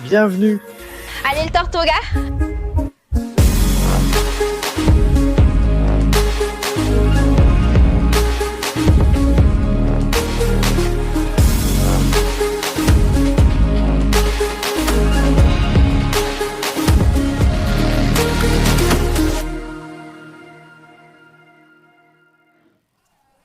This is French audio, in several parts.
Bienvenue. Allez, le Tortuga!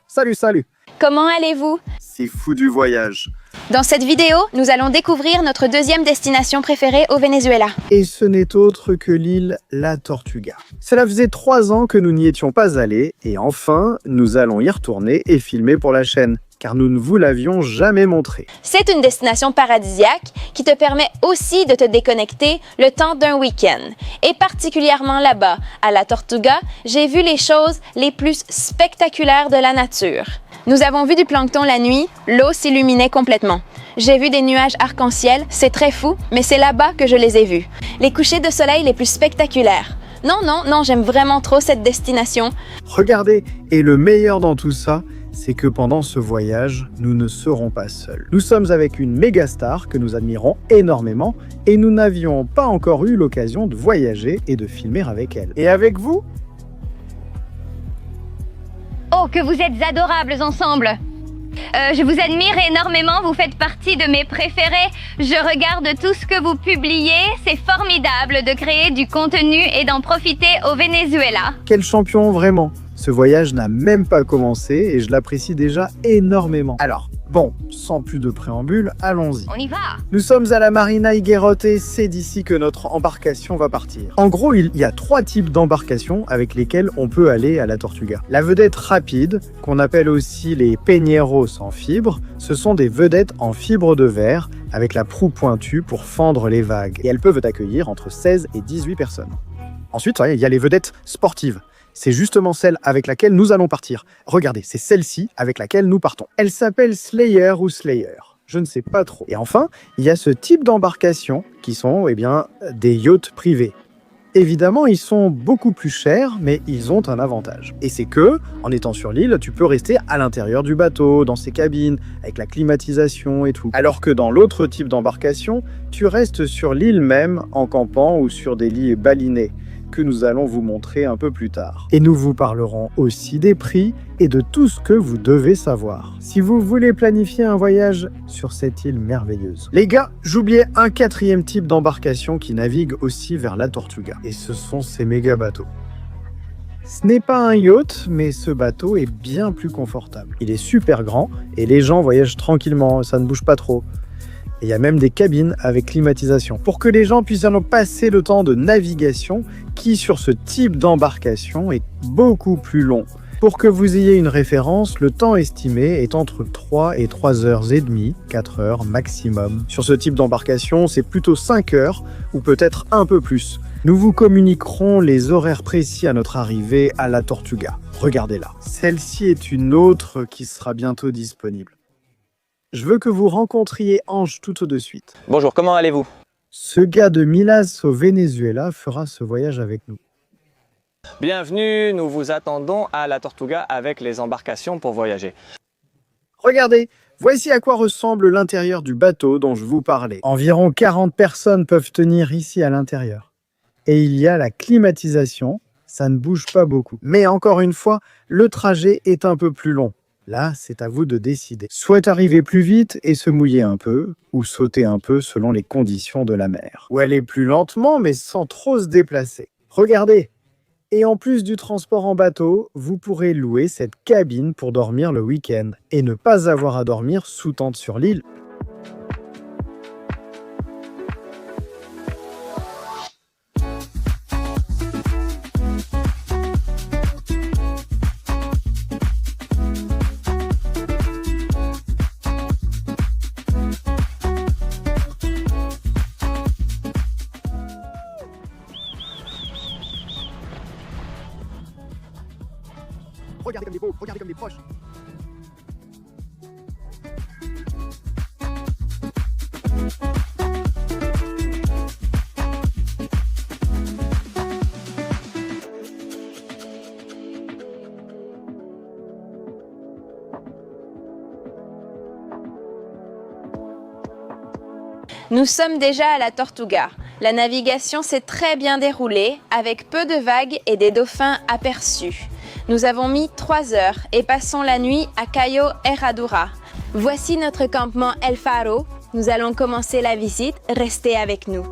Salut, salut. Comment allez-vous? C'est fou du voyage. Dans cette vidéo, nous allons découvrir notre deuxième destination préférée au Venezuela. Et ce n'est autre que l'île La Tortuga. Cela faisait 3 ans que nous n'y étions pas allés, et enfin, nous allons y retourner et filmer pour la chaîne, car nous ne vous l'avions jamais montré. C'est une destination paradisiaque qui te permet aussi de te déconnecter le temps d'un week-end. Et particulièrement là-bas, à La Tortuga, j'ai vu les choses les plus spectaculaires de la nature. Nous avons vu du plancton la nuit, l'eau s'illuminait complètement. J'ai vu des nuages arc-en-ciel, c'est très fou, mais c'est là-bas que je les ai vus. Les couchers de soleil les plus spectaculaires. Non, j'aime vraiment trop cette destination. Regardez, et le meilleur dans tout ça, c'est que pendant ce voyage, nous ne serons pas seuls. Nous sommes avec une méga star que nous admirons énormément et nous n'avions pas encore eu l'occasion de voyager et de filmer avec elle. Et avec vous? Oh, que vous êtes adorables ensemble! Je vous admire énormément, vous faites partie de mes préférés. Je regarde tout ce que vous publiez, c'est formidable de créer du contenu et d'en profiter au Venezuela. Quel champion, vraiment! Ce voyage n'a même pas commencé et je l'apprécie déjà énormément. Alors, bon, sans plus de préambule, allons-y. On y va! Nous sommes à la Marina Higuerote et c'est d'ici que notre embarcation va partir. En gros, il y a 3 types d'embarcations avec lesquelles on peut aller à la Tortuga. La vedette rapide, qu'on appelle aussi les peñeros en fibre, ce sont des vedettes en fibre de verre avec la proue pointue pour fendre les vagues. Et elles peuvent accueillir entre 16 et 18 personnes. Ensuite, il y a les vedettes sportives. C'est justement celle avec laquelle nous allons partir. Regardez, c'est celle-ci avec laquelle nous partons. Elle s'appelle Slayer ou Slayer. Je ne sais pas trop. Et enfin, il y a ce type d'embarcation qui sont des yachts privés. Évidemment, ils sont beaucoup plus chers, mais ils ont un avantage. Et c'est que, en étant sur l'île, tu peux rester à l'intérieur du bateau, dans ses cabines, avec la climatisation et tout. Alors que dans l'autre type d'embarcation, tu restes sur l'île même, en campant ou sur des lits balinés, que nous allons vous montrer un peu plus tard. Et nous vous parlerons aussi des prix et de tout ce que vous devez savoir si vous voulez planifier un voyage sur cette île merveilleuse. Les gars, j'oubliais un 4e type d'embarcation qui navigue aussi vers la Tortuga. Et ce sont ces méga bateaux. Ce n'est pas un yacht, mais ce bateau est bien plus confortable. Il est super grand et les gens voyagent tranquillement, ça ne bouge pas trop. Il y a même des cabines avec climatisation pour que les gens puissent passer le temps de navigation qui, sur ce type d'embarcation, est beaucoup plus long. Pour que vous ayez une référence, le temps estimé est entre 3 et 3 heures et demie, 4 heures maximum. Sur ce type d'embarcation, c'est plutôt 5 heures ou peut-être un peu plus. Nous vous communiquerons les horaires précis à notre arrivée à la Tortuga. Regardez-la. Celle-ci est une autre qui sera bientôt disponible. Je veux que vous rencontriez Ange tout de suite. Bonjour, comment allez-vous? Ce gars de Milas au Venezuela fera ce voyage avec nous. Bienvenue, nous vous attendons à la Tortuga avec les embarcations pour voyager. Regardez, voici à quoi ressemble l'intérieur du bateau dont je vous parlais. Environ 40 personnes peuvent tenir ici à l'intérieur. Et il y a la climatisation, ça ne bouge pas beaucoup. Mais encore une fois, le trajet est un peu plus long. Là, c'est à vous de décider. Soit arriver plus vite et se mouiller un peu, ou sauter un peu selon les conditions de la mer. Ou aller plus lentement, mais sans trop se déplacer. Regardez! Et en plus du transport en bateau, vous pourrez louer cette cabine pour dormir le week-end et ne pas avoir à dormir sous tente sur l'île. Regardez comme des beaux, regardez comme des proches. Nous sommes déjà à la Tortuga. La navigation s'est très bien déroulée, avec peu de vagues et des dauphins aperçus. Nous avons mis 3 heures et passons la nuit à Cayo Herradura. Voici notre campement El Faro. Nous allons commencer la visite. Restez avec nous.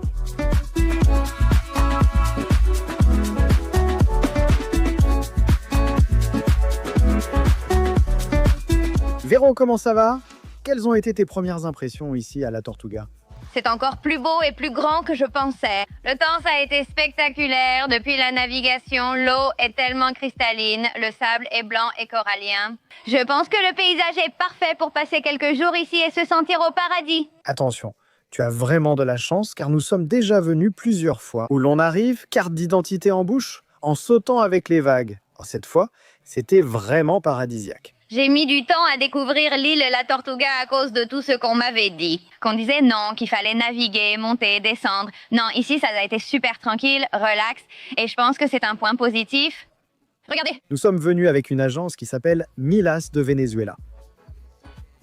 Véro, comment ça va? Quelles ont été tes premières impressions ici à la Tortuga? C'est encore plus beau et plus grand que je pensais. Le temps, ça a été spectaculaire. Depuis la navigation, l'eau est tellement cristalline, le sable est blanc et corallien. Je pense que le paysage est parfait pour passer quelques jours ici et se sentir au paradis. Attention, tu as vraiment de la chance car nous sommes déjà venus plusieurs fois où l'on arrive, carte d'identité en bouche, en sautant avec les vagues. Cette fois, c'était vraiment paradisiaque. J'ai mis du temps à découvrir l'île La Tortuga à cause de tout ce qu'on m'avait dit. Qu'on disait non, qu'il fallait naviguer, monter, descendre. Non, ici, ça a été super tranquille, relax. Et je pense que c'est un point positif. Regardez. Nous sommes venus avec une agence qui s'appelle Milas de Venezuela.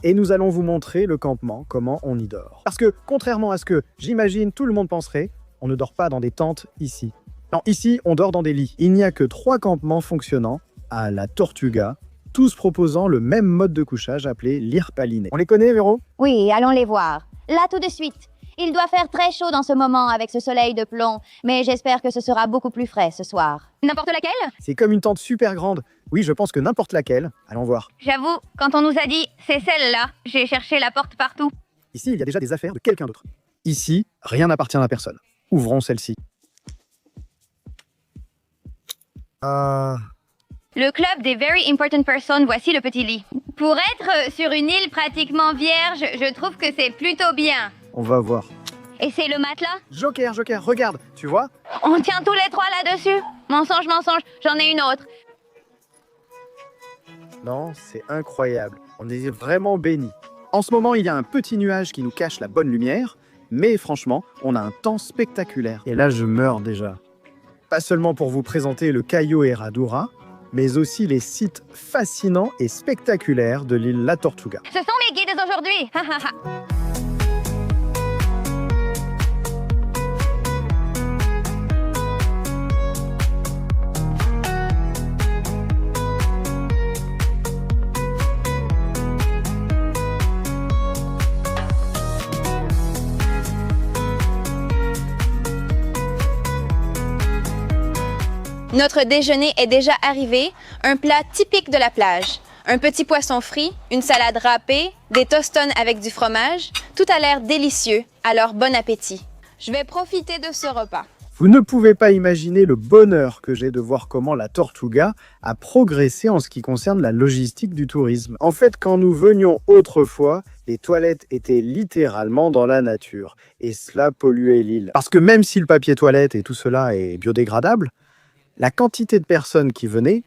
Et nous allons vous montrer le campement, comment on y dort. Parce que, contrairement à ce que j'imagine tout le monde penserait, on ne dort pas dans des tentes ici. Non, ici, on dort dans des lits. Il n'y a que 3 campements fonctionnant à la Tortuga, tous proposant le même mode de couchage appelé l'Irpaliné. On les connaît, Véro? Oui, allons les voir. Là, tout de suite. Il doit faire très chaud dans ce moment avec ce soleil de plomb, mais j'espère que ce sera beaucoup plus frais ce soir. N'importe laquelle? C'est comme une tente super grande. Oui, je pense que n'importe laquelle. Allons voir. J'avoue, quand on nous a dit « c'est celle-là », j'ai cherché la porte partout. Ici, il y a déjà des affaires de quelqu'un d'autre. Ici, rien n'appartient à personne. Ouvrons celle-ci. Le club des Very Important Persons, voici le petit lit. Pour être sur une île pratiquement vierge, je trouve que c'est plutôt bien. On va voir. Et c'est le matelas? Joker, regarde, tu vois? On tient tous les 3 là-dessus. Mensonge, j'en ai une autre. Non, c'est incroyable. On est vraiment bénis. En ce moment, il y a un petit nuage qui nous cache la bonne lumière, mais franchement, on a un temps spectaculaire. Et là, je meurs déjà. Pas seulement pour vous présenter le Cayo Herradura, mais aussi les sites fascinants et spectaculaires de l'île La Tortuga. Ce sont mes guides aujourd'hui. Notre déjeuner est déjà arrivé, un plat typique de la plage. Un petit poisson frit, une salade râpée, des tostones avec du fromage. Tout a l'air délicieux, alors bon appétit. Je vais profiter de ce repas. Vous ne pouvez pas imaginer le bonheur que j'ai de voir comment la Tortuga a progressé en ce qui concerne la logistique du tourisme. En fait, quand nous venions autrefois, les toilettes étaient littéralement dans la nature. Et cela polluait l'île. Parce que même si le papier toilette et tout cela est biodégradable, la quantité de personnes qui venaient,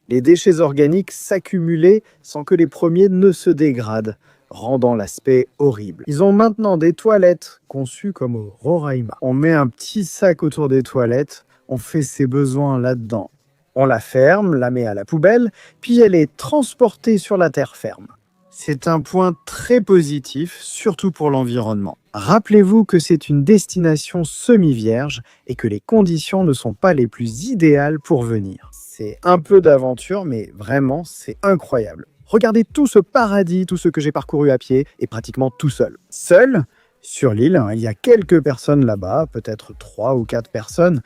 les déchets organiques s'accumulaient sans que les premiers ne se dégradent, rendant l'aspect horrible. Ils ont maintenant des toilettes conçues comme au Roraima. On met un petit sac autour des toilettes, on fait ses besoins là-dedans. On la ferme, la met à la poubelle, puis elle est transportée sur la terre ferme. C'est un point très positif, surtout pour l'environnement. Rappelez-vous que c'est une destination semi-vierge et que les conditions ne sont pas les plus idéales pour venir. C'est un peu d'aventure, mais vraiment, c'est incroyable. Regardez tout ce paradis, tout ce que j'ai parcouru à pied et pratiquement tout seul. Seul, sur l'île, il y a quelques personnes là-bas, peut-être 3 ou 4 personnes.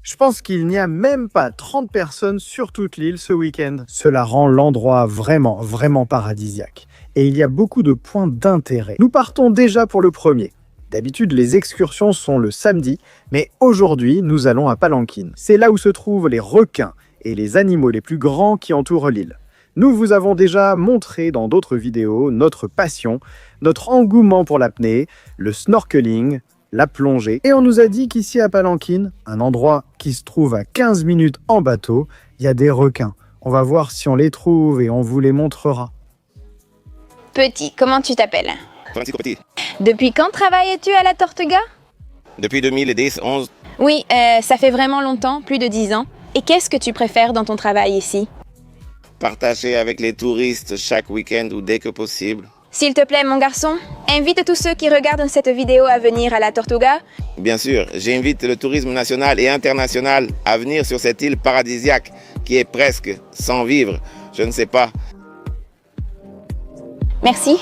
Je pense qu'il n'y a même pas 30 personnes sur toute l'île ce week-end. Cela rend l'endroit vraiment paradisiaque. Et il y a beaucoup de points d'intérêt. Nous partons déjà pour le premier. D'habitude, les excursions sont le samedi, mais aujourd'hui, nous allons à Palanquine. C'est là où se trouvent les requins et les animaux les plus grands qui entourent l'île. Nous vous avons déjà montré dans d'autres vidéos notre passion, notre engouement pour l'apnée, le snorkeling, la plongée. Et on nous a dit qu'ici à Palanquine, un endroit qui se trouve à 15 minutes en bateau, il y a des requins. On va voir si on les trouve et on vous les montrera. Petit, comment tu t'appelles? Francisco Petit. Depuis quand travailles-tu à la Tortuga? Depuis 2010-11, Oui, ça fait vraiment longtemps, plus de 10 ans. Et qu'est-ce que tu préfères dans ton travail ici? partager avec les touristes chaque week-end ou dès que possible. S'il te plaît, mon garçon, invite tous ceux qui regardent cette vidéo à venir à la Tortuga. Bien sûr, j'invite le tourisme national et international à venir sur cette île paradisiaque qui est presque sans vivre. Je ne sais pas. Merci.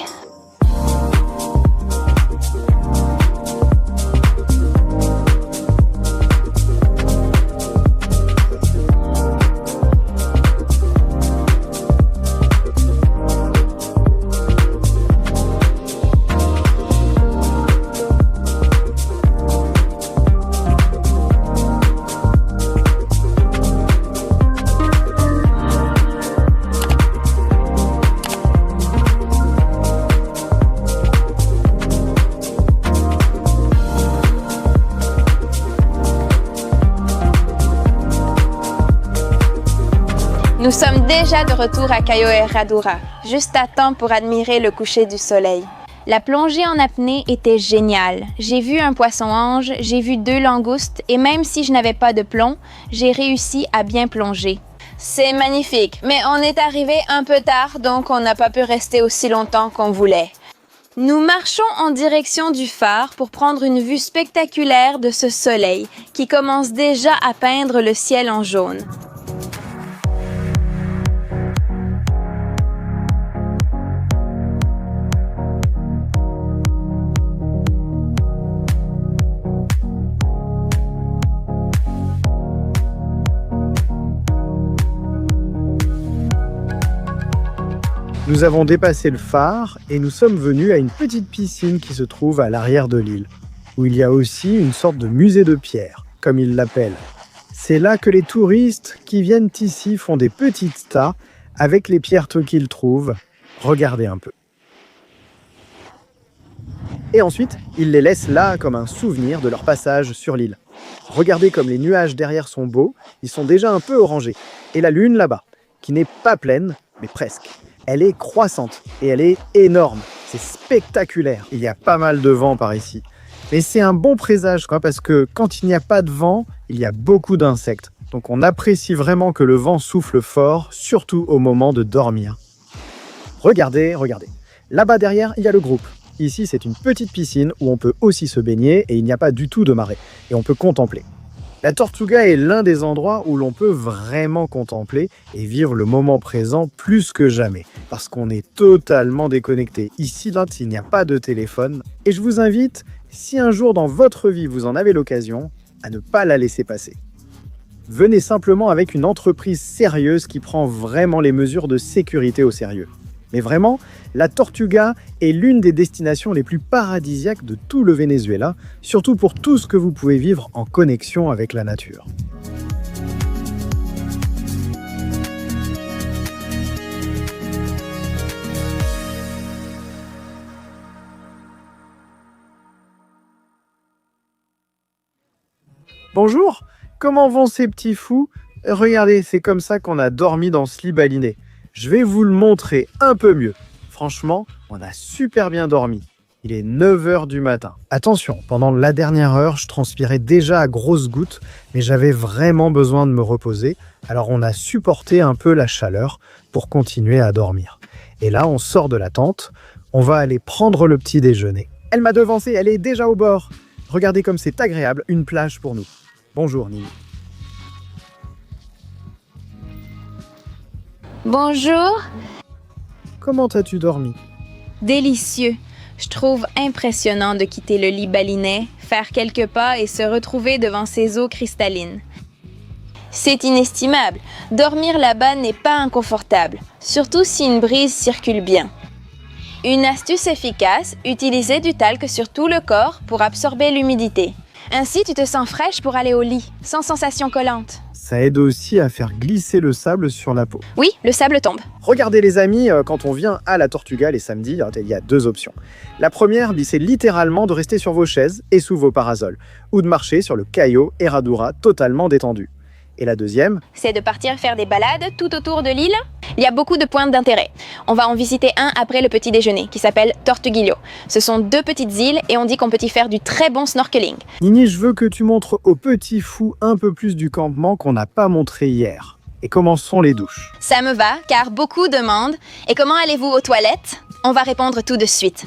Nous sommes déjà de retour à Cayo Herradura, juste à temps pour admirer le coucher du soleil. La plongée en apnée était géniale. J'ai vu un poisson-ange, j'ai vu 2 langoustes et même si je n'avais pas de plomb, j'ai réussi à bien plonger. C'est magnifique, mais on est arrivé un peu tard, donc on n'a pas pu rester aussi longtemps qu'on voulait. Nous marchons en direction du phare pour prendre une vue spectaculaire de ce soleil qui commence déjà à peindre le ciel en jaune. Nous avons dépassé le phare et nous sommes venus à une petite piscine qui se trouve à l'arrière de l'île, où il y a aussi une sorte de musée de pierre, comme ils l'appellent. C'est là que les touristes qui viennent ici font des petites tas avec les pierres qu'ils trouvent. Regardez un peu. Et ensuite, ils les laissent là comme un souvenir de leur passage sur l'île. Regardez comme les nuages derrière sont beaux, ils sont déjà un peu orangés. Et la lune là-bas, qui n'est pas pleine, mais presque. Elle est croissante et elle est énorme. C'est spectaculaire. Il y a pas mal de vent par ici. Mais c'est un bon présage, parce que quand il n'y a pas de vent, il y a beaucoup d'insectes. Donc on apprécie vraiment que le vent souffle fort, surtout au moment de dormir. Regardez, regardez. Là-bas derrière, il y a le groupe. Ici, c'est une petite piscine où on peut aussi se baigner et il n'y a pas du tout de marée. Et on peut contempler. La Tortuga est l'un des endroits où l'on peut vraiment contempler et vivre le moment présent plus que jamais, parce qu'on est totalement déconnecté. Ici, là, il n'y a pas de téléphone. Et je vous invite, si un jour dans votre vie vous en avez l'occasion, à ne pas la laisser passer. Venez simplement avec une entreprise sérieuse qui prend vraiment les mesures de sécurité au sérieux. Mais vraiment, la Tortuga est l'une des destinations les plus paradisiaques de tout le Venezuela, surtout pour tout ce que vous pouvez vivre en connexion avec la nature. Bonjour, comment vont ces petits fous? Regardez, c'est comme ça qu'on a dormi dans ce lit baliné. Je vais vous le montrer un peu mieux. Franchement, on a super bien dormi. Il est 9h du matin. Attention, pendant la dernière heure, je transpirais déjà à grosses gouttes, mais j'avais vraiment besoin de me reposer. Alors on a supporté un peu la chaleur pour continuer à dormir. Et là, on sort de la tente. On va aller prendre le petit déjeuner. Elle m'a devancé, elle est déjà au bord. Regardez comme c'est agréable, une plage pour nous. Bonjour Nini. Bonjour. Comment as-tu dormi? Délicieux. Je trouve impressionnant de quitter le lit balinais, faire quelques pas et se retrouver devant ces eaux cristallines. C'est inestimable. Dormir là-bas n'est pas inconfortable, surtout si une brise circule bien. Une astuce efficace, utiliser du talc sur tout le corps pour absorber l'humidité. Ainsi, tu te sens fraîche pour aller au lit, sans sensation collante. Ça aide aussi à faire glisser le sable sur la peau. Oui, le sable tombe. Regardez les amis, quand on vient à la Tortuga les samedis, il y a 2 options. La première, c'est littéralement de rester sur vos chaises et sous vos parasols, ou de marcher sur le Cayo Herradura totalement détendu. Et la deuxième, c'est de partir faire des balades tout autour de l'île. Il y a beaucoup de points d'intérêt. On va en visiter un après le petit déjeuner, qui s'appelle Tortuguillo. Ce sont 2 petites îles et on dit qu'on peut y faire du très bon snorkeling. Nini, je veux que tu montres aux petits fous un peu plus du campement qu'on n'a pas montré hier. Et comment sont les douches? Ça me va, car beaucoup demandent « Et comment allez-vous aux toilettes ?» On va répondre tout de suite.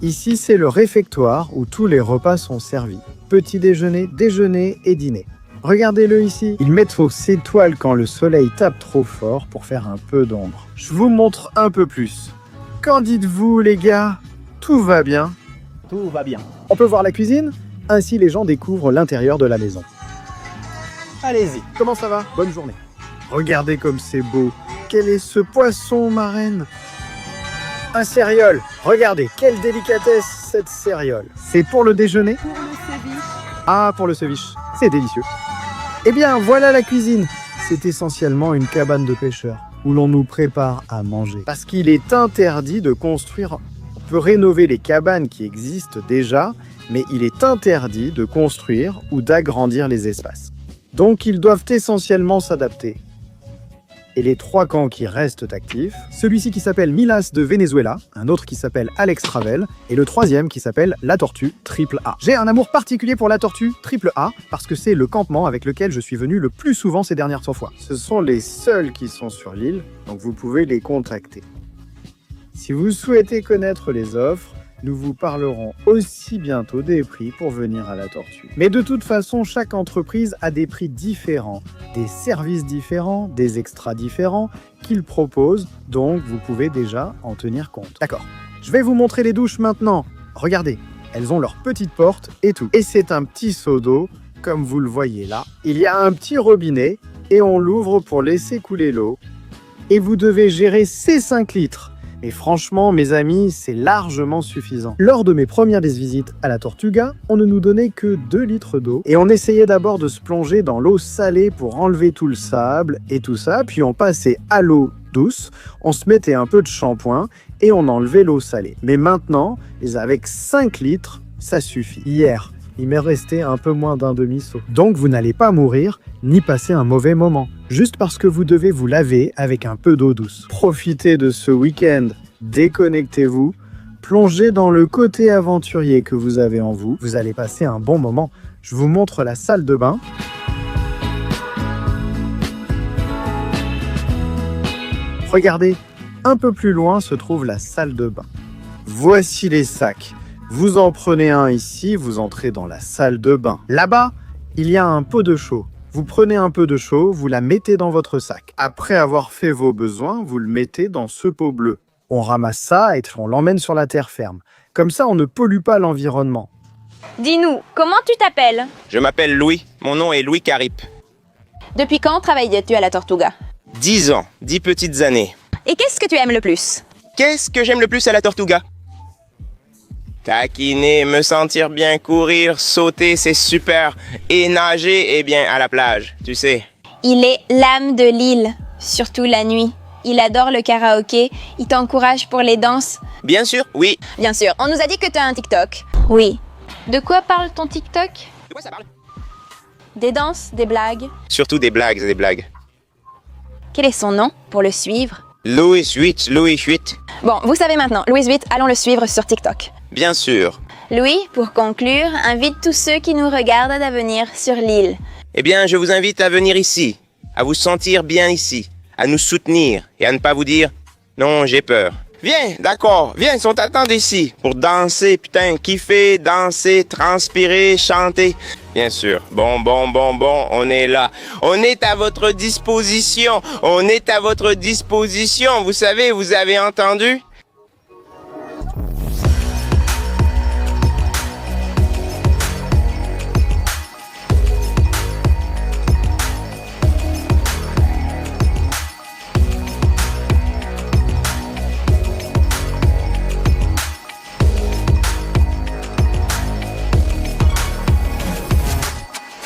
Ici, c'est le réfectoire où tous les repas sont servis. Petit déjeuner, déjeuner et dîner. Regardez-le ici. Ils mettent aux étoiles quand le soleil tape trop fort pour faire un peu d'ombre. Je vous montre un peu plus. Qu'en dites-vous, les gars? Tout va bien? Tout va bien. On peut voir la cuisine? Ainsi, les gens découvrent l'intérieur de la maison. Allez-y. Comment ça va? Bonne journée. Regardez comme c'est beau. Quel est ce poisson, ma reine? Un céréole. Regardez, quelle délicatesse cette céréole. C'est pour le déjeuner? Pour le ceviche. Ah, pour le ceviche. C'est délicieux. Eh bien, voilà la cuisine. C'est essentiellement une cabane de pêcheurs où l'on nous prépare à manger. Parce qu'il est interdit de construire... On peut rénover les cabanes qui existent déjà, mais il est interdit de construire ou d'agrandir les espaces. Donc, ils doivent essentiellement s'adapter. Et les 3 camps qui restent actifs, celui-ci qui s'appelle Milas de Venezuela, un autre qui s'appelle Alex Travel, et le 3e qui s'appelle La Tortue AAA. J'ai un amour particulier pour La Tortue AAA, parce que c'est le campement avec lequel je suis venu le plus souvent ces dernières fois. Ce sont les seuls qui sont sur l'île, donc vous pouvez les contacter. Si vous souhaitez connaître les offres, nous vous parlerons aussi bientôt des prix pour venir à La Tortue. Mais de toute façon, chaque entreprise a des prix différents, des services différents, des extras différents qu'ils proposent, donc vous pouvez déjà en tenir compte. D'accord, je vais vous montrer les douches maintenant. Regardez, elles ont leur petite porte et tout. Et c'est un petit seau d'eau, comme vous le voyez là. Il y a un petit robinet et on l'ouvre pour laisser couler l'eau. Et vous devez gérer ces 5 litres. Et franchement, mes amis, c'est largement suffisant. Lors de mes premières visites à la Tortuga, on ne nous donnait que 2 litres d'eau. Et on essayait d'abord de se plonger dans l'eau salée pour enlever tout le sable et tout ça. Puis on passait à l'eau douce, on se mettait un peu de shampoing et on enlevait l'eau salée. Mais maintenant, avec 5 litres, ça suffit. Hier, il m'est resté un peu moins d'un demi-seau. Donc vous n'allez pas mourir ni passer un mauvais moment, juste parce que vous devez vous laver avec un peu d'eau douce. Profitez de ce week-end, déconnectez-vous, plongez dans le côté aventurier que vous avez en vous. Vous allez passer un bon moment. Je vous montre la salle de bain. Regardez, un peu plus loin se trouve la salle de bain. Voici les sacs. Vous en prenez un ici, vous entrez dans la salle de bain. Là-bas, il y a un pot de chaux. Vous prenez un peu de chaux, vous la mettez dans votre sac. Après avoir fait vos besoins, vous le mettez dans ce pot bleu. On ramasse ça et on l'emmène sur la terre ferme. Comme ça, on ne pollue pas l'environnement. Dis-nous, comment tu t'appelles? Je m'appelle Louis. Mon nom est Louis Carip. Depuis quand travailles-tu à la Tortuga? 10 ans, 10 petites années. Et qu'est-ce que tu aimes le plus? Qu'est-ce que j'aime le plus à la Tortuga? Taquiner, me sentir bien, courir, sauter, c'est super. Et nager, eh bien, à la plage, tu sais. Il est l'âme de l'île, surtout la nuit. Il adore le karaoké, il t'encourage pour les danses. Bien sûr, oui. Bien sûr, on nous a dit que tu as un TikTok. Oui. De quoi parle ton TikTok? De quoi ça parle? Des danses, des blagues. Surtout des blagues et des blagues. Quel est son nom pour le suivre? Louis 8, Louis 8. Bon, vous savez maintenant, Louis 8, allons le suivre sur TikTok. Bien sûr. Louis, pour conclure, invite tous ceux qui nous regardent à venir sur l'île. Eh bien, je vous invite à venir ici, à vous sentir bien ici, à nous soutenir et à ne pas vous dire « Non, j'ai peur ». Viens, d'accord, viens, on t'attend ici pour danser, putain, kiffer, danser, transpirer, chanter. Bien sûr, bon, on est là. On est à votre disposition, on est à votre disposition, vous savez, vous avez entendu ?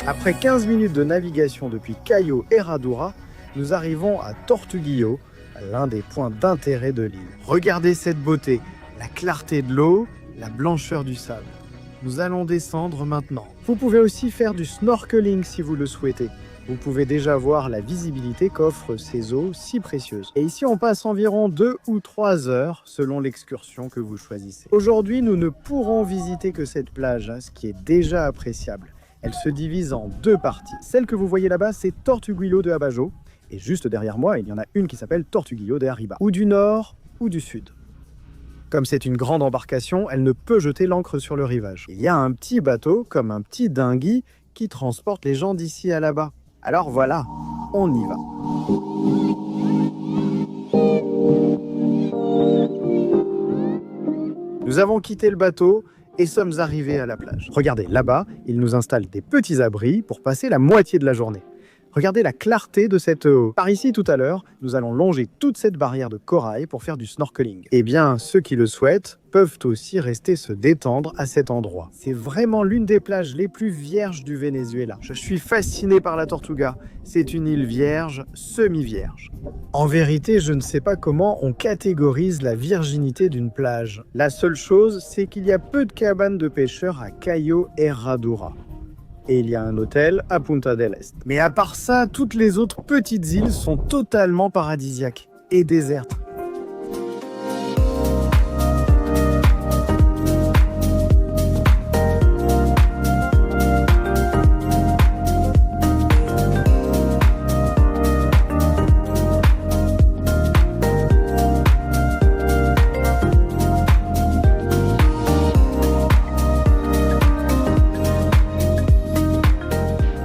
Après 15 minutes de navigation depuis Cayo Herradura, nous arrivons à Tortuguillo, l'un des points d'intérêt de l'île. Regardez cette beauté, la clarté de l'eau, la blancheur du sable. Nous allons descendre maintenant. Vous pouvez aussi faire du snorkeling si vous le souhaitez. vous pouvez déjà voir la visibilité qu'offrent ces eaux si précieuses. Et ici, on passe environ 2 ou 3 heures selon l'excursion que vous choisissez. Aujourd'hui, nous ne pourrons visiter que cette plage, ce qui est déjà appréciable. Elle se divise en 2 parties. Celle que vous voyez là-bas, c'est Tortuguillo de Abajo. Et juste derrière moi, il y en a une qui s'appelle Tortuguillo de Arriba. Ou du nord, ou du sud. Comme c'est une grande embarcation, elle ne peut jeter l'ancre sur le rivage. Il y a un petit bateau, comme un petit dinghy, qui transporte les gens d'ici à là-bas. Alors voilà, on y va. Nous avons quitté le bateau et sommes arrivés à la plage. Regardez, là-bas, ils nous installent des petits abris pour passer la moitié de la journée. Regardez la clarté de cette eau. Par ici, tout à l'heure, nous allons longer toute cette barrière de corail pour faire du snorkeling. Eh bien, ceux qui le souhaitent peuvent aussi rester se détendre à cet endroit. C'est vraiment l'une des plages les plus vierges du Venezuela. Je suis fasciné par la Tortuga. C'est une île vierge, semi-vierge. En vérité, je ne sais pas comment on catégorise la virginité d'une plage. La seule chose, c'est qu'il y a peu de cabanes de pêcheurs à Cayo Herradura. Et il y a un hôtel à Punta del Este. Mais à part ça, toutes les autres petites îles sont totalement paradisiaques et désertes.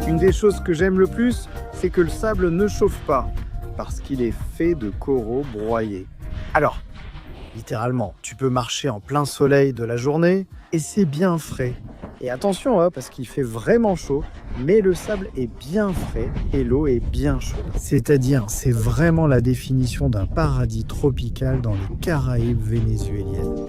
Une des choses que j'aime le plus, c'est que le sable ne chauffe pas, parce qu'il est fait de coraux broyés. Alors, littéralement, tu peux marcher en plein soleil de la journée, et c'est bien frais. Et attention, parce qu'il fait vraiment chaud, mais le sable est bien frais, et l'eau est bien chaude. C'est-à-dire, c'est vraiment la définition d'un paradis tropical dans les Caraïbes vénézuéliennes.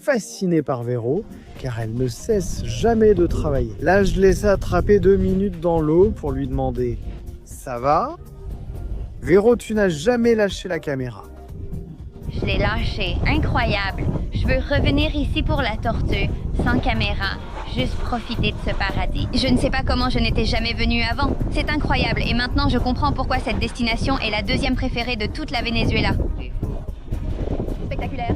Fascinée par Véro, car elle ne cesse jamais de travailler. Là, je laisse attraper 2 minutes dans l'eau pour lui demander « Ça va ?» Véro, tu n'as jamais lâché la caméra. Je l'ai lâché, incroyable. Je veux revenir ici pour la tortue, sans caméra, juste profiter de ce paradis. Je ne sais pas comment je n'étais jamais venue avant. C'est incroyable et maintenant je comprends pourquoi cette destination est la 2e préférée de toute la Venezuela. Spectaculaire.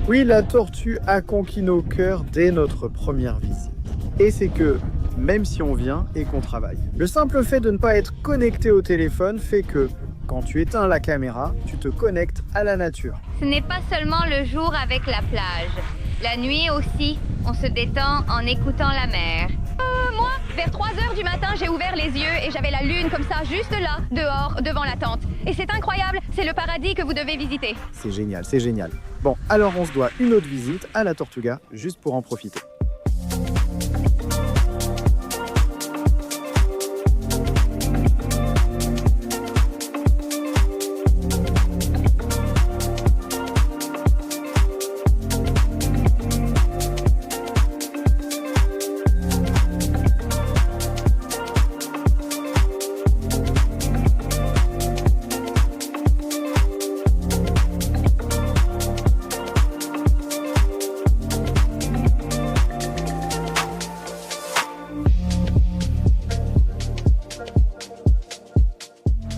Oui, la tortue a conquis nos cœurs dès notre première visite. Et c'est que, même si on vient et qu'on travaille, le simple fait de ne pas être connecté au téléphone fait que, quand tu éteins la caméra, tu te connectes à la nature. Ce n'est pas seulement le jour avec la plage. La nuit aussi, on se détend en écoutant la mer. Moi, vers 3 heures du matin, j'ai ouvert les yeux et j'avais la lune comme ça, juste là, dehors, devant la tente. Et c'est incroyable, c'est le paradis que vous devez visiter. C'est génial, c'est génial. Bon, alors on se doit une autre visite à la Tortuga, juste pour en profiter.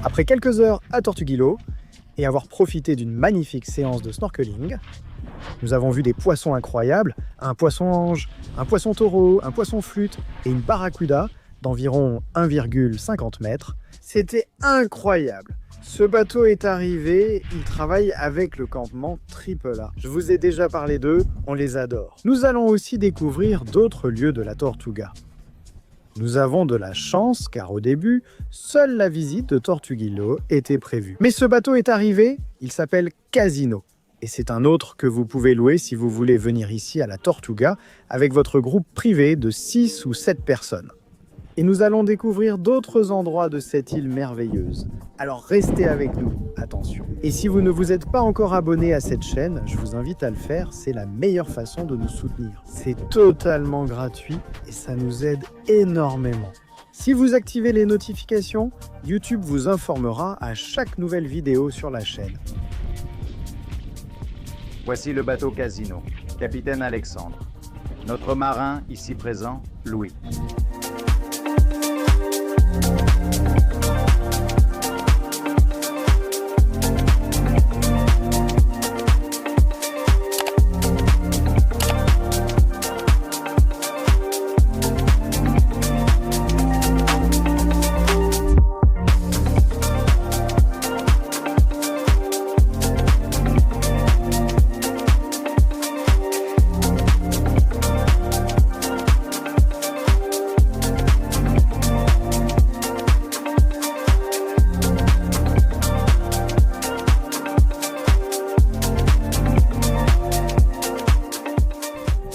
Après quelques heures à Tortuguillo et avoir profité d'une magnifique séance de snorkeling, nous avons vu des poissons incroyables, un poisson ange, un poisson taureau, un poisson flûte et une barracuda d'environ 1,50 mètres. C'était incroyable. Ce bateau est arrivé, il travaille avec le campement AAA. Je vous ai déjà parlé d'eux, on les adore. Nous allons aussi découvrir d'autres lieux de la Tortuga. Nous avons de la chance car au début, seule la visite de Tortuguillo était prévue. Mais ce bateau est arrivé, il s'appelle Casino. Et c'est un autre que vous pouvez louer si vous voulez venir ici à la Tortuga avec votre groupe privé de 6 ou 7 personnes. Et nous allons découvrir d'autres endroits de cette île merveilleuse. Alors restez avec nous, attention. Et si vous ne vous êtes pas encore abonné à cette chaîne, je vous invite à le faire, c'est la meilleure façon de nous soutenir. C'est totalement gratuit et ça nous aide énormément. Si vous activez les notifications, YouTube vous informera à chaque nouvelle vidéo sur la chaîne. Voici le bateau Casino, capitaine Alexandre. Notre marin, ici présent, Louis.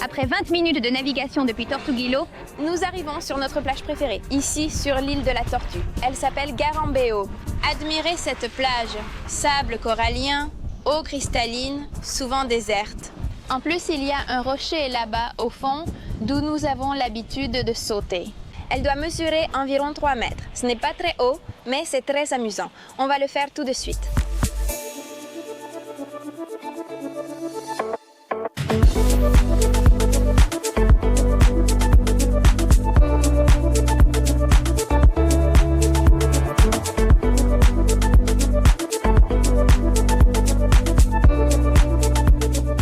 Après 20 minutes de navigation depuis Tortuguillo, Nous arrivons sur notre plage préférée, ici sur l'île de la Tortue. Elle s'appelle Garambeo. Admirez cette plage. Sable corallien, eau cristalline, souvent déserte. En plus, il y a un rocher là-bas au fond, d'où nous avons l'habitude de sauter. Elle doit mesurer environ 3 mètres. Ce n'est pas très haut, mais c'est très amusant. On va le faire tout de suite.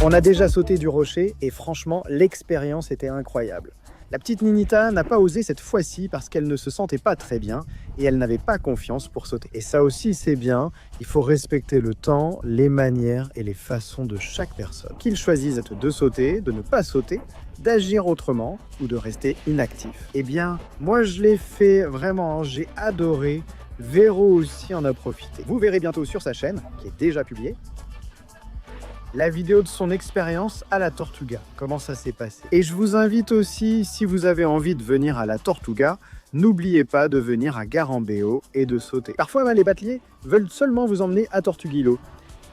On a déjà sauté du rocher et franchement, l'expérience était incroyable. La petite Ninita n'a pas osé cette fois-ci parce qu'elle ne se sentait pas très bien et elle n'avait pas confiance pour sauter. Et ça aussi, c'est bien, il faut respecter le temps, les manières et les façons de chaque personne. Qu'ils choisissent de sauter, de ne pas sauter, d'agir autrement ou de rester inactif. Eh bien, moi je l'ai fait vraiment, j'ai adoré. Véro aussi en a profité. Vous verrez bientôt sur sa chaîne, qui est déjà publiée, la vidéo de son expérience à la Tortuga, comment ça s'est passé. Et je vous invite aussi, si vous avez envie de venir à la Tortuga, n'oubliez pas de venir à Garambeo et de sauter. Parfois, les bateliers veulent seulement vous emmener à Tortuguillo,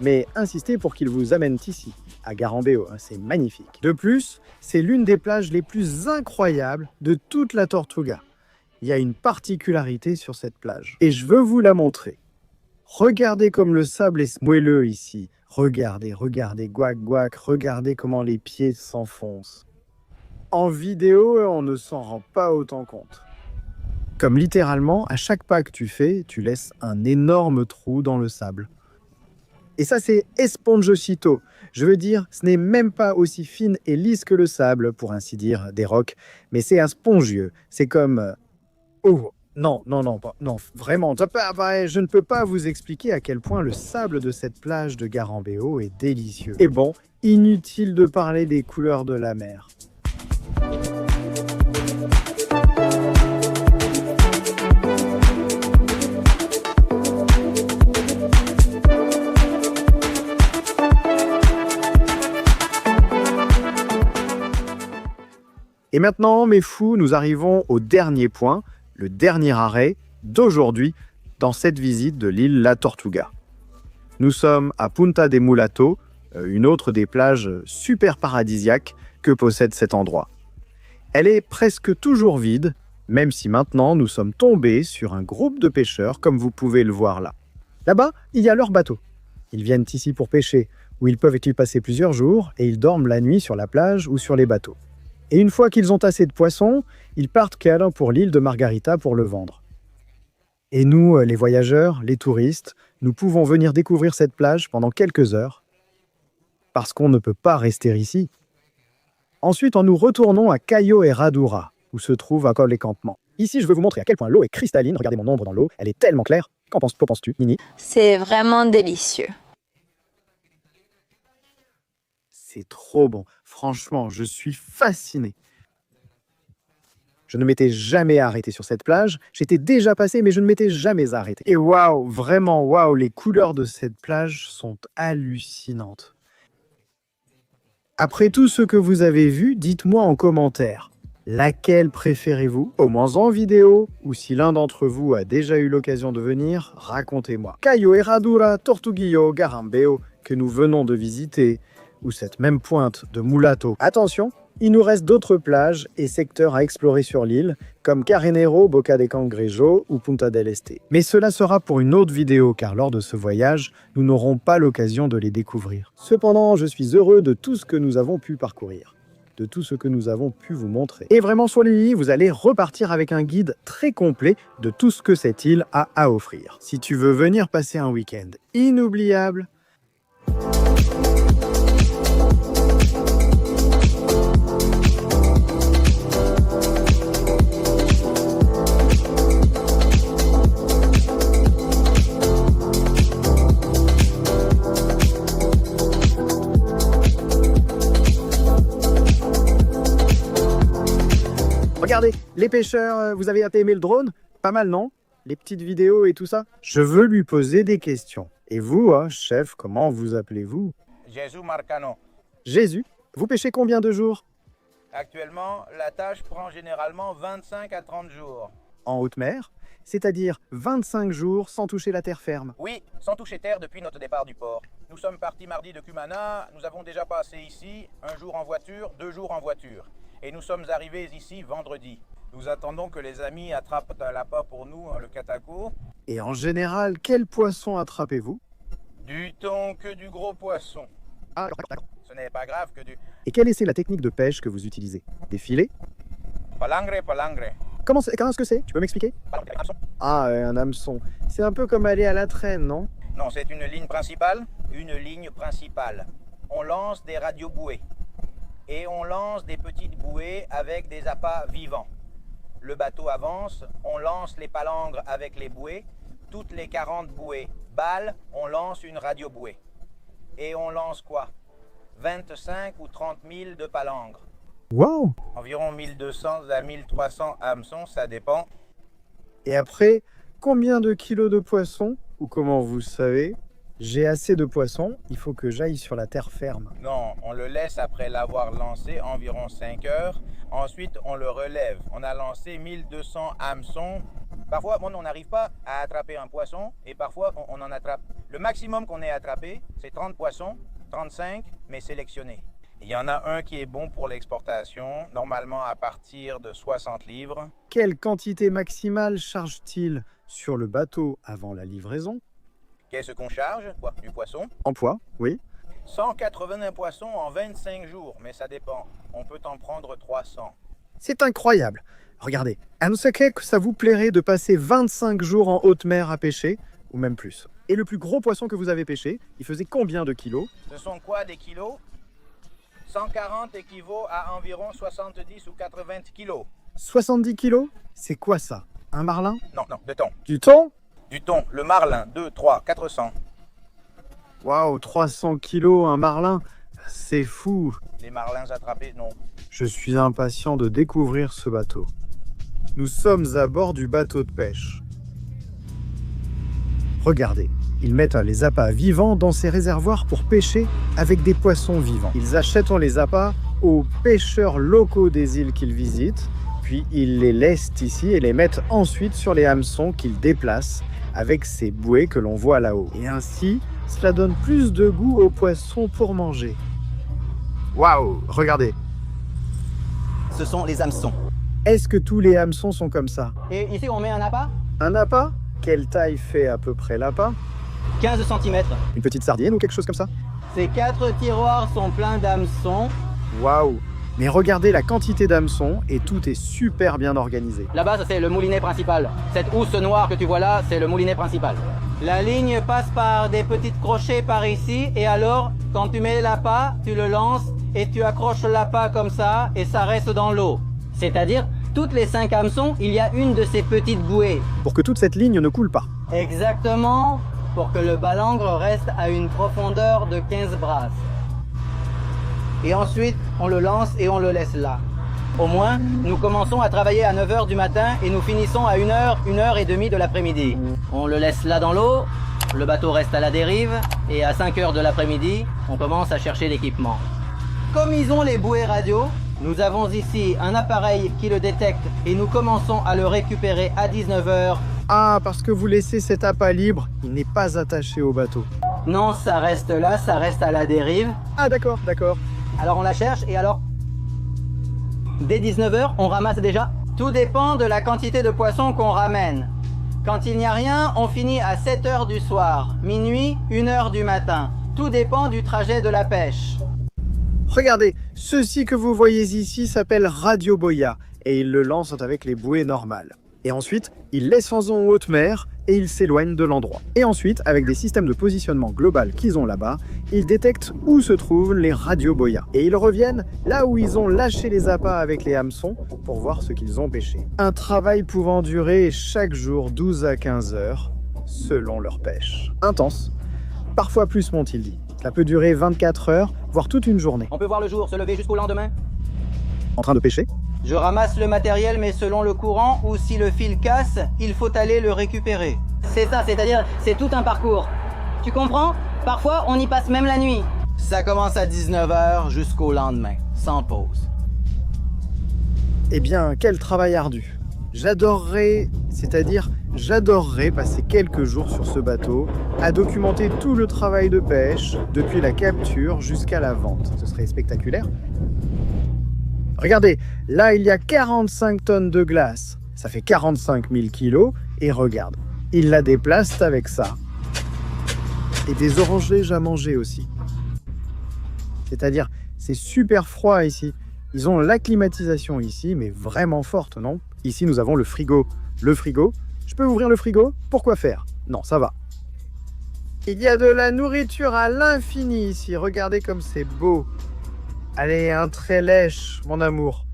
mais insistez pour qu'ils vous amènent ici, à Garambeo, c'est magnifique. De plus, c'est l'une des plages les plus incroyables de toute la Tortuga. Il y a une particularité sur cette plage, et je veux vous la montrer. Regardez comme le sable est moelleux ici. Regardez, regardez, guac, guac, regardez comment les pieds s'enfoncent. En vidéo, on ne s'en rend pas autant compte. Comme littéralement, à chaque pas que tu fais, tu laisses un énorme trou dans le sable. Et ça, c'est esponjosito. Je veux dire, ce n'est même pas aussi fine et lisse que le sable, pour ainsi dire, des rocs, mais c'est un spongieux. C'est comme... Oh, non, vraiment, je ne peux pas vous expliquer à quel point le sable de cette plage de Garambeo est délicieux. Et bon, inutile de parler des couleurs de la mer. Et maintenant, mes fous, nous arrivons au dernier point, le dernier arrêt d'aujourd'hui dans cette visite de l'île La Tortuga. Nous sommes à Punta de Mulato, une autre des plages super paradisiaques que possède cet endroit. Elle est presque toujours vide, même si maintenant nous sommes tombés sur un groupe de pêcheurs comme vous pouvez le voir là. Là-bas, il y a leur bateau. Ils viennent ici pour pêcher, où ils peuvent y passer plusieurs jours et ils dorment la nuit sur la plage ou sur les bateaux. Et une fois qu'ils ont assez de poissons, ils partent câlin pour l'île de Margarita pour le vendre. Et nous, les voyageurs, les touristes, nous pouvons venir découvrir cette plage pendant quelques heures, parce qu'on ne peut pas rester ici. Ensuite, nous retournons à Cayo Herradura, où se trouve encore les campements. Ici, je veux vous montrer à quel point l'eau est cristalline. Regardez mon ombre dans l'eau, elle est tellement claire. Qu'en penses-tu, Nini? C'est vraiment délicieux. C'est trop bon. Franchement, je suis fasciné. Je ne m'étais jamais arrêté sur cette plage. J'étais déjà passé, mais je ne m'étais jamais arrêté. Et waouh, vraiment waouh, les couleurs de cette plage sont hallucinantes. Après tout ce que vous avez vu, dites-moi en commentaire. Laquelle préférez-vous? Au moins en vidéo, ou si l'un d'entre vous a déjà eu l'occasion de venir, racontez-moi. Cayo Herradura, Tortuguillo, Garambeo, que nous venons de visiter, ou cette même pointe de Mulato. Attention, Il nous reste d'autres plages et secteurs à explorer sur l'île, comme Carnero, Boca de Cangrejo ou Punta del Este. Mais cela sera pour une autre vidéo, car lors de ce voyage, nous n'aurons pas l'occasion de les découvrir. Cependant, je suis heureux de tout ce que nous avons pu parcourir, de tout ce que nous avons pu vous montrer. Et vraiment, soyez-y, vous allez repartir avec un guide très complet de tout ce que cette île a à offrir. Si tu veux venir passer un week-end inoubliable, regardez, les pêcheurs, vous avez aimé le drone? Pas mal, non? Les petites vidéos et tout ça? Je veux lui poser des questions. Et vous, chef, comment vous appelez-vous? Jésus Marcano. Jésus, vous pêchez combien de jours? Actuellement, la tâche prend généralement 25 à 30 jours. En haute mer, c'est-à-dire 25 jours sans toucher la terre ferme. Oui, sans toucher terre depuis notre départ du port. Nous sommes partis mardi de Cumana, nous avons déjà passé ici, 1 jour en voiture, 2 jours en voiture. Et nous sommes arrivés ici vendredi. Nous attendons que les amis attrapent un lapin pour nous, le cataco. Et en général, quel poisson attrapez-vous? Du thon que du gros poisson. Ah, d'accord. Ce n'est pas grave que du... Et quelle est la technique de pêche que vous utilisez? Des filets? Palangre, palangre. Comment est-ce que c'est? Tu peux m'expliquer? Ah, un hameçon. C'est un peu comme aller à la traîne, non? Non, c'est une ligne principale. Une ligne principale. On lance des radiobouées. Et on lance des petites bouées avec des appâts vivants. Le bateau avance, on lance les palangres avec les bouées. Toutes les 40 bouées balles, on lance une radiobouée. Et on lance quoi? 25 ou 30 000 de palangres. Waouh! Environ 1200 à 1300 hameçons, ça dépend. Et après, combien de kilos de poissons? Ou comment vous savez? J'ai assez de poissons, il faut que j'aille sur la terre ferme. Non, on le laisse après l'avoir lancé environ 5 heures. Ensuite, on le relève. On a lancé 1200 hameçons. Parfois, on n'arrive pas à attraper un poisson et parfois, on en attrape. Le maximum qu'on ait attrapé, c'est 30 poissons, 35, mais sélectionnés. Il y en a un qui est bon pour l'exportation, normalement à partir de 60 livres. Quelle quantité maximale charge-t-il sur le bateau avant la livraison? Qu'est-ce qu'on charge? Quoi? Du poisson? En poids, oui. 181 poissons en 25 jours, mais ça dépend. On peut en prendre 300. C'est incroyable. Regardez, à nous saquer que ça vous plairait de passer 25 jours en haute mer à pêcher, ou même plus. Et le plus gros poisson que vous avez pêché, il faisait combien de kilos? Ce sont quoi des kilos? 140 équivaut à environ 70 ou 80 kilos. 70 kilos? C'est quoi ça? Un marlin? Non, de thon. Du thon? Du thon, le marlin, 2, 3, 400. Waouh, 300 kilos, un marlin? C'est fou. Les marlins attrapés, non. Je suis impatient de découvrir ce bateau. Nous sommes à bord du bateau de pêche. Regardez, ils mettent les appâts vivants dans ces réservoirs pour pêcher avec des poissons vivants. Ils achètent les appâts aux pêcheurs locaux des îles qu'ils visitent, puis ils les laissent ici et les mettent ensuite sur les hameçons qu'ils déplacent avec ces bouées que l'on voit là-haut. Et ainsi, cela donne plus de goût aux poissons pour manger. Waouh, regardez. Ce sont les hameçons. Est-ce que tous les hameçons sont comme ça? Et ici, on met un appât. Un appât? Quelle taille fait à peu près l'appât? 15 cm. Une petite sardine ou quelque chose comme ça? Ces 4 tiroirs sont pleins d'hameçons. Waouh! Mais regardez la quantité d'hameçons et tout est super bien organisé. Là-bas, ça c'est le moulinet principal. Cette housse noire que tu vois là, c'est le moulinet principal. La ligne passe par des petits crochets par ici et alors, quand tu mets l'appât, tu le lances et tu accroches l'appât comme ça et ça reste dans l'eau. C'est-à-dire, toutes les 5 hameçons, il y a une de ces petites bouées. Pour que toute cette ligne ne coule pas. Exactement, pour que le balangre reste à une profondeur de 15 brasses. Et ensuite, on le lance et on le laisse là. Au moins, nous commençons à travailler à 9h du matin et nous finissons à 1h, 1h30 de l'après-midi. On le laisse là dans l'eau, le bateau reste à la dérive et à 5h de l'après-midi, on commence à chercher l'équipement. Comme ils ont les bouées radio, nous avons ici un appareil qui le détecte et nous commençons à le récupérer à 19h. Ah, parce que vous laissez cet appât libre, il n'est pas attaché au bateau. Non, ça reste là, ça reste à la dérive. Ah d'accord. Alors on la cherche et alors Dès 19h, on ramasse déjà. Tout dépend de la quantité de poissons qu'on ramène. Quand il n'y a rien, on finit à 7h du soir, minuit, 1h du matin. Tout dépend du trajet de la pêche. Regardez, ceci que vous voyez ici s'appelle Radio Boya et ils le lancent avec les bouées normales. Et ensuite, ils laissent en haute mer et ils s'éloignent de l'endroit. Et ensuite, avec des systèmes de positionnement global qu'ils ont là-bas, ils détectent où se trouvent les radios boya. Et ils reviennent là où ils ont lâché les appâts avec les hameçons pour voir ce qu'ils ont pêché. Un travail pouvant durer chaque jour 12 à 15 heures, selon leur pêche. Intense. Parfois plus, m'ont-ils dit. Ça peut durer 24 heures, voire toute une journée. On peut voir le jour se lever jusqu'au lendemain. En train de pêcher? Je ramasse le matériel, mais selon le courant, ou si le fil casse, il faut aller le récupérer. C'est ça, c'est-à-dire, c'est tout un parcours. Tu comprends? Parfois, on y passe même la nuit. Ça commence à 19h jusqu'au lendemain, sans pause. Eh bien, quel travail ardu. J'adorerais passer quelques jours sur ce bateau à documenter tout le travail de pêche, depuis la capture jusqu'à la vente. Ce serait spectaculaire. Regardez, là il y a 45 tonnes de glace. Ça fait 45 000 kilos. Et regarde, ils la déplacent avec ça. Et des orangers à manger aussi. C'est-à-dire, c'est super froid ici. Ils ont la climatisation ici, mais vraiment forte, non? Ici, nous avons le frigo. Le frigo, je peux ouvrir le frigo? Pourquoi faire? Non, ça va. Il y a de la nourriture à l'infini ici. Regardez comme c'est beau. Allez, un très lèche, mon amour.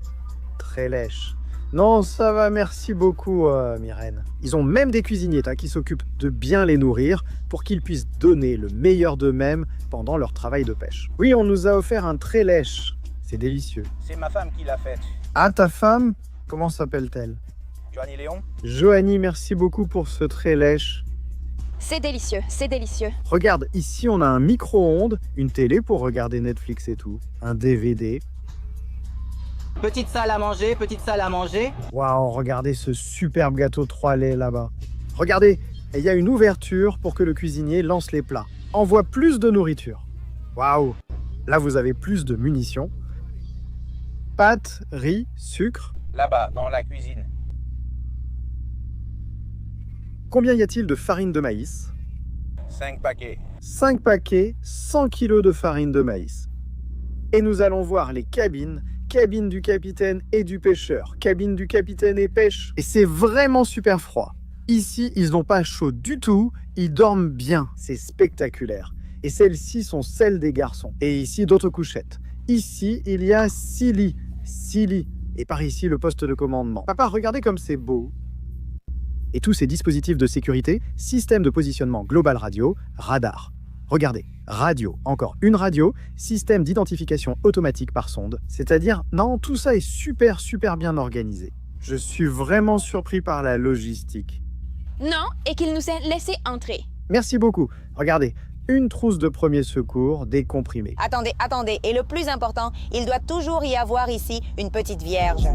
Très lèche. Non, ça va, merci beaucoup, Myrène. Ils ont même des cuisiniers qui s'occupent de bien les nourrir pour qu'ils puissent donner le meilleur d'eux-mêmes pendant leur travail de pêche. Oui, on nous a offert un très lèche. C'est délicieux. C'est ma femme qui l'a faite. Ah, ta femme? Comment s'appelle-t-elle? Joanie Léon. Joanie, merci beaucoup pour ce très lèche. C'est délicieux, c'est délicieux. Regarde, ici on a un micro-ondes, une télé pour regarder Netflix et tout, un DVD. Petite salle à manger, petite salle à manger. Waouh, regardez ce superbe gâteau 3 laits là-bas. Regardez, il y a une ouverture pour que le cuisinier lance les plats. Envoie plus de nourriture. Waouh, là vous avez plus de munitions. Pâtes, riz, sucre. Là-bas, dans la cuisine. Combien y a-t-il de farine de maïs? 5 paquets. 5 paquets, 100 kg de farine de maïs. Et nous allons voir les cabines. Cabine du capitaine et du pêcheur. Cabine du capitaine et pêche. Et c'est vraiment super froid. Ici, ils n'ont pas chaud du tout. Ils dorment bien. C'est spectaculaire. Et celles-ci sont celles des garçons. Et ici, d'autres couchettes. Ici, il y a 6 lits. 6 lits. Et par ici, le poste de commandement. Papa, regardez comme c'est beau. Et tous ces dispositifs de sécurité, système de positionnement global radio, radar. Regardez, radio, encore une radio, système d'identification automatique par sonde. C'est-à-dire, non, tout ça est super bien organisé. Je suis vraiment surpris par la logistique. Non, et qu'il nous ait laissé entrer. Merci beaucoup. Regardez, une trousse de premier secours décomprimée. Attendez, et le plus important, il doit toujours y avoir ici une petite vierge.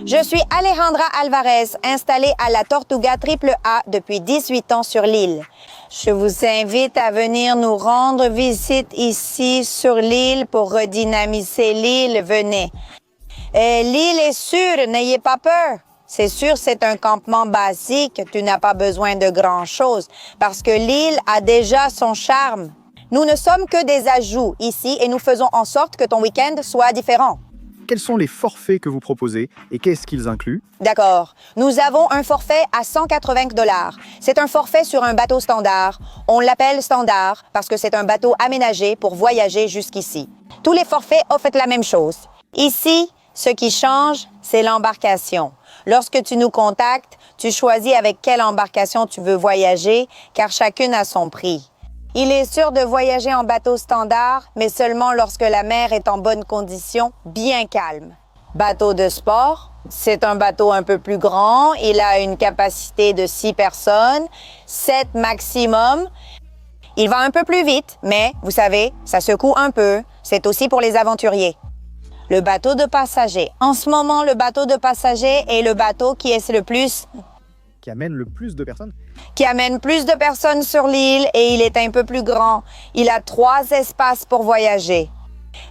Je suis Alejandra Alvarez, installée à la Tortuga AAA depuis 18 ans sur l'île. Je vous invite à venir nous rendre visite ici sur l'île pour redynamiser l'île. Venez. L'île est sûre, n'ayez pas peur. C'est sûr, c'est un campement basique, tu n'as pas besoin de grand-chose parce que l'île a déjà son charme. Nous ne sommes que des ajouts ici et nous faisons en sorte que ton week-end soit différent. Quels sont les forfaits que vous proposez et qu'est-ce qu'ils incluent? D'accord. Nous avons un forfait à 180 $. C'est un forfait sur un bateau standard. On l'appelle standard parce que c'est un bateau aménagé pour voyager jusqu'ici. Tous les forfaits offrent la même chose. Ici, ce qui change, c'est l'embarcation. Lorsque tu nous contactes, tu choisis avec quelle embarcation tu veux voyager, car chacune a son prix. Il est sûr de voyager en bateau standard, mais seulement lorsque la mer est en bonne condition, bien calme. Bateau de sport, c'est un bateau un peu plus grand. Il a une capacité de 6 personnes, 7 maximum. Il va un peu plus vite, mais vous savez, ça secoue un peu. C'est aussi pour les aventuriers. Le bateau de passagers. En ce moment, le bateau de passagers est le bateau qui est le plus qui amène le plus de personnes. Qui amène plus de personnes sur l'île et il est un peu plus grand. Il a 3 espaces pour voyager.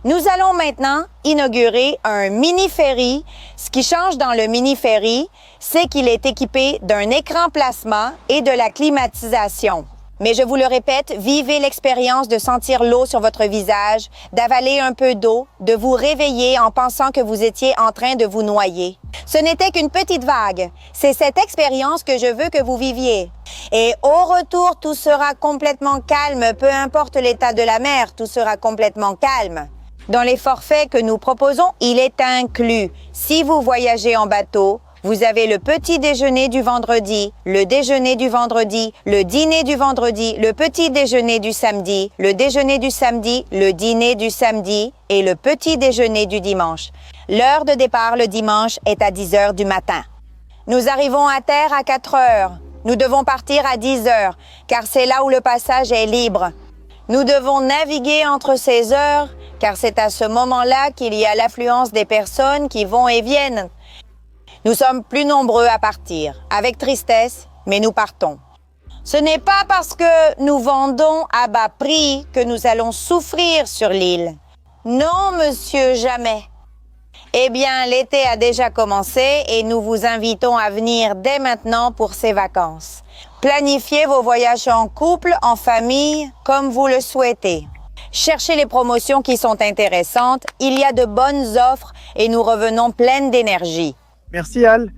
Nous allons maintenant inaugurer un mini-ferry. Ce qui change dans le mini-ferry, c'est qu'il est équipé d'un écran plasma et de la climatisation. Mais je vous le répète, vivez l'expérience de sentir l'eau sur votre visage, d'avaler un peu d'eau, de vous réveiller en pensant que vous étiez en train de vous noyer. Ce n'était qu'une petite vague. C'est cette expérience que je veux que vous viviez. Et au retour, tout sera complètement calme, peu importe l'état de la mer, tout sera complètement calme. Dans les forfaits que nous proposons, il est inclus. Si vous voyagez en bateau, vous avez le petit déjeuner du vendredi, le déjeuner du vendredi, le dîner du vendredi, le petit déjeuner du samedi, le déjeuner du samedi, le dîner du samedi et le petit déjeuner du dimanche. L'heure de départ le dimanche est à 10 heures du matin. Nous arrivons à terre à 4 heures. Nous devons partir à 10 heures, car c'est là où le passage est libre. Nous devons naviguer entre ces heures, car c'est à ce moment-là qu'il y a l'affluence des personnes qui vont et viennent. Nous sommes plus nombreux à partir, avec tristesse, mais nous partons. Ce n'est pas parce que nous vendons à bas prix que nous allons souffrir sur l'île. Non, monsieur, jamais. Eh bien, l'été a déjà commencé et nous vous invitons à venir dès maintenant pour ces vacances. Planifiez vos voyages en couple, en famille, comme vous le souhaitez. Cherchez les promotions qui sont intéressantes, il y a de bonnes offres et nous revenons pleines d'énergie. Merci Al.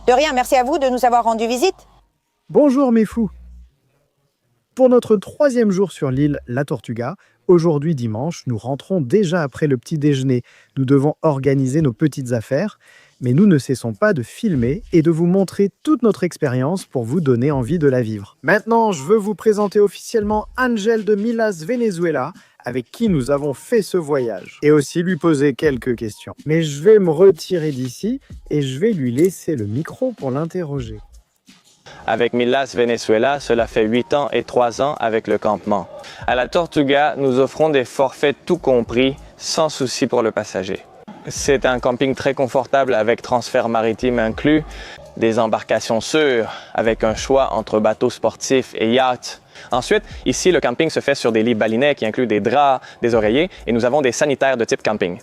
De rien, merci à vous de nous avoir rendu visite. Bonjour mes fous. Pour notre 3e jour sur l'île La Tortuga, aujourd'hui dimanche, nous rentrons déjà après le petit déjeuner. Nous devons organiser nos petites affaires, mais nous ne cessons pas de filmer et de vous montrer toute notre expérience pour vous donner envie de la vivre. Maintenant, je veux vous présenter officiellement Angel de Milas, Venezuela, avec qui nous avons fait ce voyage, et aussi lui poser quelques questions. Mais je vais me retirer d'ici et je vais lui laisser le micro pour l'interroger. Avec Milas Venezuela, cela fait 8 ans et 3 ans avec le campement. À la Tortuga, nous offrons des forfaits tout compris, sans souci pour le passager. C'est un camping très confortable avec transfert maritime inclus, des embarcations sûres avec un choix entre bateaux sportifs et yachts. Ensuite, ici, le camping se fait sur des lits balinais qui incluent des draps, des oreillers et nous avons des sanitaires de type camping.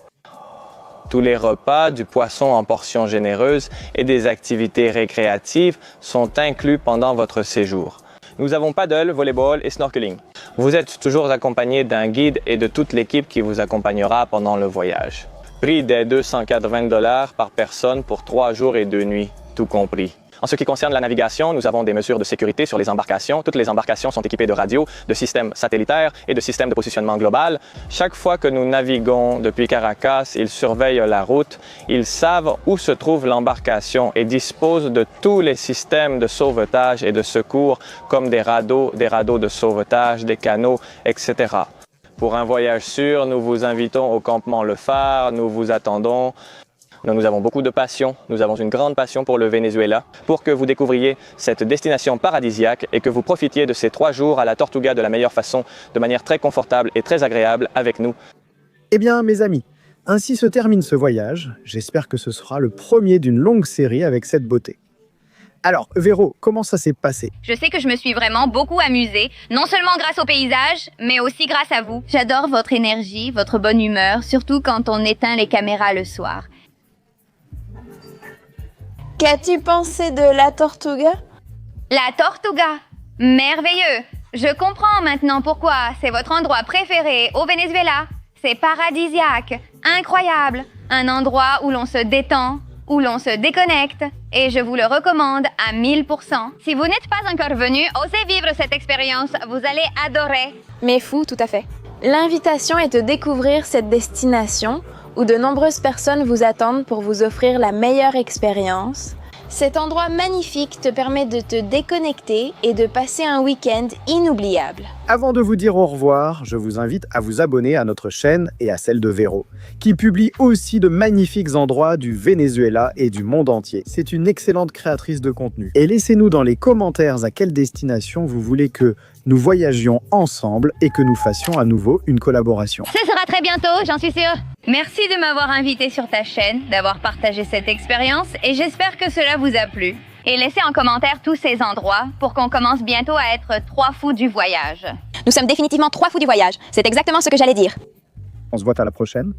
Tous les repas, du poisson en portions généreuses et des activités récréatives sont inclus pendant votre séjour. Nous avons paddle, volleyball et snorkeling. Vous êtes toujours accompagné d'un guide et de toute l'équipe qui vous accompagnera pendant le voyage. Prix des 280 $ par personne pour 3 jours et 2 nuits, tout compris. En ce qui concerne la navigation, nous avons des mesures de sécurité sur les embarcations. Toutes les embarcations sont équipées de radios, de systèmes satellitaires et de systèmes de positionnement global. Chaque fois que nous naviguons depuis Caracas, ils surveillent la route. Ils savent où se trouve l'embarcation et disposent de tous les systèmes de sauvetage et de secours comme des radeaux de sauvetage, des canots, etc. Pour un voyage sûr, nous vous invitons au campement Le Phare. Nous vous attendons. Nous avons beaucoup de passion, nous avons une grande passion pour le Venezuela, pour que vous découvriez cette destination paradisiaque et que vous profitiez de ces 3 jours à la Tortuga de la meilleure façon, de manière très confortable et très agréable avec nous. Eh bien, mes amis, ainsi se termine ce voyage. J'espère que ce sera le premier d'une longue série avec cette beauté. Alors, Véro, comment ça s'est passé? Je sais que je me suis vraiment beaucoup amusée, non seulement grâce au paysage, mais aussi grâce à vous. J'adore votre énergie, votre bonne humeur, surtout quand on éteint les caméras le soir. Qu'as-tu pensé de la Tortuga? La Tortuga, merveilleux. Je comprends maintenant pourquoi c'est votre endroit préféré au Venezuela. C'est paradisiaque, incroyable, un endroit où l'on se détend, où l'on se déconnecte, et je vous le recommande à 1000%. Si vous n'êtes pas encore venu, osez vivre cette expérience, vous allez adorer. Mais fou, tout à fait. L'invitation est de découvrir cette destination où de nombreuses personnes vous attendent pour vous offrir la meilleure expérience. Cet endroit magnifique te permet de te déconnecter et de passer un week-end inoubliable. Avant de vous dire au revoir, je vous invite à vous abonner à notre chaîne et à celle de Véro, qui publie aussi de magnifiques endroits du Venezuela et du monde entier. C'est une excellente créatrice de contenu. Et laissez-nous dans les commentaires à quelle destination vous voulez que nous voyagions ensemble et que nous fassions à nouveau une collaboration. Ce sera très bientôt, j'en suis sûre. Merci de m'avoir invité sur ta chaîne, d'avoir partagé cette expérience et j'espère que cela vous a plu. Et laissez en commentaire tous ces endroits pour qu'on commence bientôt à être 3 fous du voyage. Nous sommes définitivement 3 fous du voyage. C'est exactement ce que j'allais dire. On se voit à la prochaine.